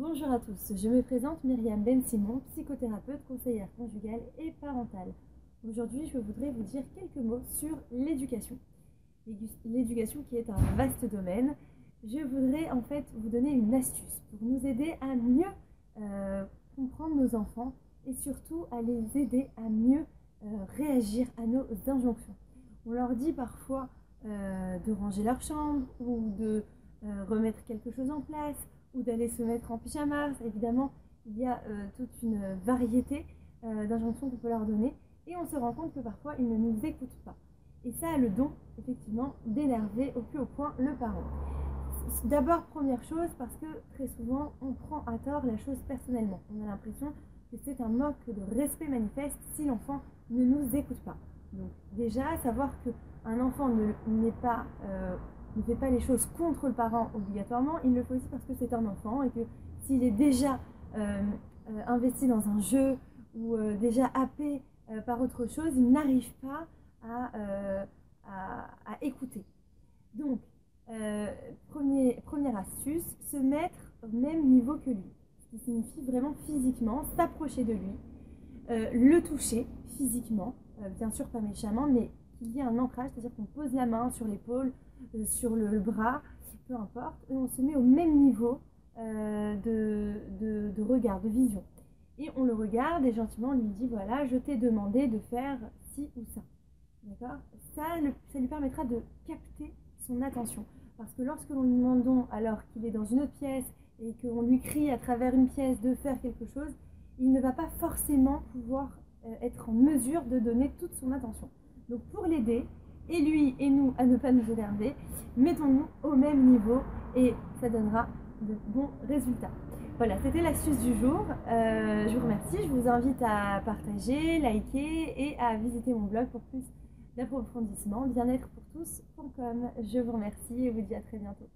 Bonjour à tous, je me présente Myriam Ben Simon, psychothérapeute, conseillère conjugale et parentale. Aujourd'hui, je voudrais vous dire quelques mots sur l'éducation. L'éducation qui est un vaste domaine. Je voudrais en fait vous donner une astuce pour nous aider à mieux comprendre nos enfants et surtout à les aider à mieux réagir à nos injonctions. On leur dit parfois de ranger leur chambre ou de remettre quelque chose en place ou d'aller se mettre en pyjama. Évidemment, il y a toute une variété d'injonctions qu'on peut leur donner et on se rend compte que parfois ils ne nous écoutent pas. Et ça a le don, effectivement, d'énerver au plus haut point le parent. D'abord, première chose, parce que très souvent, on prend à tort la chose personnellement. On a l'impression que c'est un manque de respect manifeste si l'enfant ne nous écoute pas. Donc déjà, savoir qu'un enfant ne fait pas les choses contre le parent obligatoirement, il le fait aussi parce que c'est un enfant et que s'il est déjà investi dans un jeu ou déjà happé par autre chose, il n'arrive pas à écouter. Donc, première astuce, se mettre au même niveau que lui. Ce qui signifie vraiment physiquement s'approcher de lui, le toucher physiquement, bien sûr pas méchamment, mais qu'il y ait un ancrage, c'est-à-dire qu'on pose la main sur l'épaule, sur le bras, peu importe, et on se met au même niveau de regard, de vision. Et on le regarde et gentiment on lui dit voilà, je t'ai demandé de faire ci ou ça. D'accord ? Ça lui permettra de capter son attention. Parce que lorsque l'on lui demande alors qu'il est dans une autre pièce et qu'on lui crie à travers une pièce de faire quelque chose, il ne va pas forcément pouvoir être en mesure de donner toute son attention. Donc pour l'aider, et lui et nous à ne pas nous énerver, mettons-nous au même niveau et ça donnera de bons résultats. Voilà, c'était l'astuce du jour. Je vous remercie, je vous invite à partager, liker et à visiter mon blog pour plus d'approfondissement, bien-être pour tous.com. Je vous remercie et vous dis à très bientôt.